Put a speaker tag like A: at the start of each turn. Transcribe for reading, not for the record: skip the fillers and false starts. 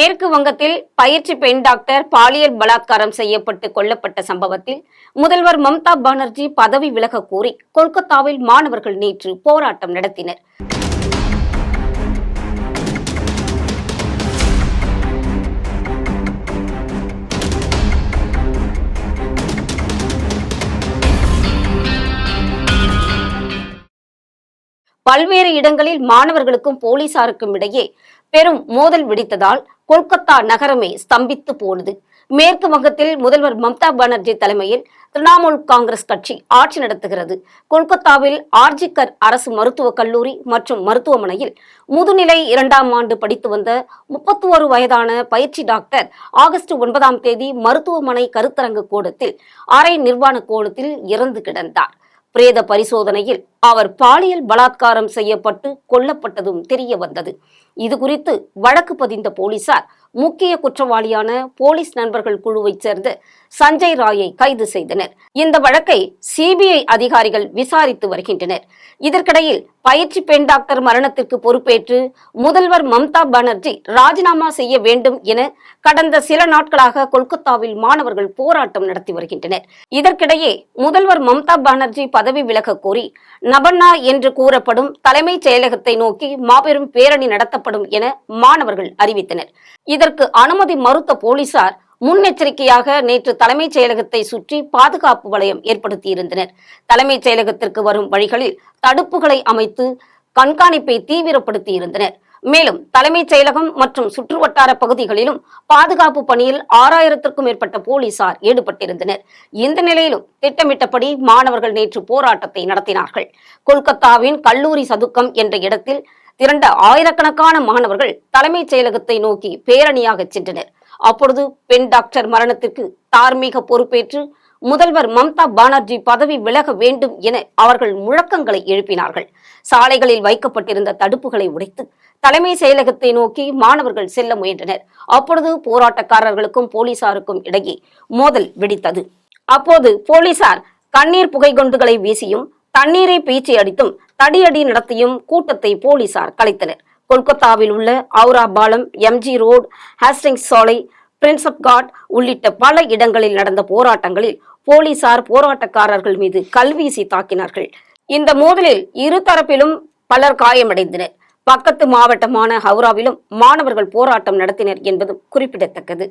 A: மேற்கு வங்கத்தில் பயிற்சி பெண் டாக்டர் பாலியல் பலாத்காரம் செய்யப்பட்டு கொல்லப்பட்ட சம்பவத்தில் முதல்வர் மம்தா பானர்ஜி பதவி விலக கோரி கொல்கத்தாவில் மாணவர்கள் நேற்று போராட்டம் நடத்தினர். பல்வேறு இடங்களில் மாணவர்களுக்கும் போலீசாருக்கும் இடையே பெரும் மோதல் வெடித்ததால் கொல்கத்தா நகரமே ஸ்தம்பித்து போனது. மேற்கு வங்கத்தில் முதல்வர் மம்தா பானர்ஜி தலைமையில் திரிணாமுல் காங்கிரஸ் கட்சி ஆட்சி நடத்துகிறது. கொல்கத்தாவில் ஆர்ஜிகர் அரசு மருத்துவக் கல்லூரி மற்றும் மருத்துவமனையில் முதுநிலை 2ஆம் ஆண்டு படித்து வந்த 31 வயதான பயிற்சி டாக்டர் ஆகஸ்ட் 9ஆம் தேதி மருத்துவமனை கருத்தரங்கு கூடத்தில் அரை நிர்வாண கோலத்தில் இறந்து கிடந்தார். பிரேத பரிசோதனையில் அவர் பாலியல் பலாத்காரம் செய்யப்பட்டு கொல்லப்பட்டதும் தெரிய வந்தது. இது குறித்து வழக்கு பதிந்த போலீசார் முக்கிய குற்றவாளியான போலீஸ் நண்பர்கள் குழுவைச் சேர்ந்த சஞ்சய் ராயை கைது செய்தனர். இந்த வழக்கை சிபிஐ அதிகாரிகள் விசாரித்து வருகின்றனர். இதற்கிடையில் பயிற்சி பெண் டாக்டர் மரணத்திற்கு பொறுப்பேற்று முதல்வர் மம்தா பானர்ஜி ராஜினாமா செய்ய வேண்டும் என கடந்த சில நாட்களாக கொல்கத்தாவில் மாணவர்கள் போராட்டம் நடத்தி வருகின்றனர். இதற்கிடையே முதல்வர் மம்தா பானர்ஜி பதவி விலக கோரி நபன்னா என்று கூறப்படும் தலைமைச் செயலகத்தை நோக்கி மாபெரும் பேரணி நடத்தப்படும் என மாணவர்கள் அறிவித்தனர். இதற்கு அனுமதி மறுத்த போலீசார் முன்னெச்சரிக்கையாக நேற்று தலைமைச் செயலகத்தை சுற்றி பாதுகாப்பு வளையம் ஏற்படுத்தியிருந்தனர். தலைமைச் செயலகத்திற்கு வரும் வழிகளில் தடுப்புகளை அமைத்து கண்காணிப்பை தீவிரப்படுத்தியிருந்தனர். மேலும் தலைமைச் செயலகம் மற்றும் சுற்றுவட்டார பகுதிகளிலும் பாதுகாப்பு பணியில் 6000க்கும் மேற்பட்ட போலீசார் ஈடுபட்டிருந்தனர். இந்த நிலையிலும் திட்டமிட்டபடி மாணவர்கள் நேற்று போராட்டத்தை நடத்தினார்கள். கொல்கத்தாவின் கல்லூரி சதுக்கம் என்ற இடத்தில் திரண்ட ஆயிரக்கணக்கான மாணவர்கள் தலைமைச் செயலகத்தை நோக்கி பேரணியாக சென்றனர். அப்பொழுது பெண் டாக்டர் மரணத்திற்கு தார்மீக பொறுப்பேற்று முதல்வர் மம்தா பானர்ஜி பதவி விலக வேண்டும் என அவர்கள் முழக்கங்களை எழுப்பினார்கள். சாலைகளில் வைக்கப்பட்டிருந்த தடுப்புகளை உடைத்து தலைமை செயலகத்தை நோக்கி மாணவர்கள் செல்ல முயன்றனர். அப்பொழுது போராட்டக்காரர்களுக்கும் போலீசாருக்கும் இடையே மோதல் வெடித்தது. அப்போது போலீசார் கண்ணீர் புகை குண்டுகளை வீசியும் தண்ணீரை பீச்சி அடித்தும் தடியடி நடத்தியும் கூட்டத்தை போலீசார் கலைத்தனர். கொல்கத்தாவில் உள்ள அவுரா பாலம், எம்ஜி ரோடு, ஹேஸ்டிங்ஸ் சாலை, பிரின்ஸ் ஆப் காட் உள்ளிட்ட பல இடங்களில் நடந்த போராட்டங்களில் போலீசார் போராட்டக்காரர்கள் மீது கல்வீசி தாக்கினார்கள். இந்த மோதலில் இரு தரப்பிலும் பலர் காயமடைந்தனர். பக்கத்து மாவட்டமான ஹவுராவிலும் மாணவர்கள் போராட்டம் நடத்தினர் என்பதும் குறிப்பிடத்தக்கது.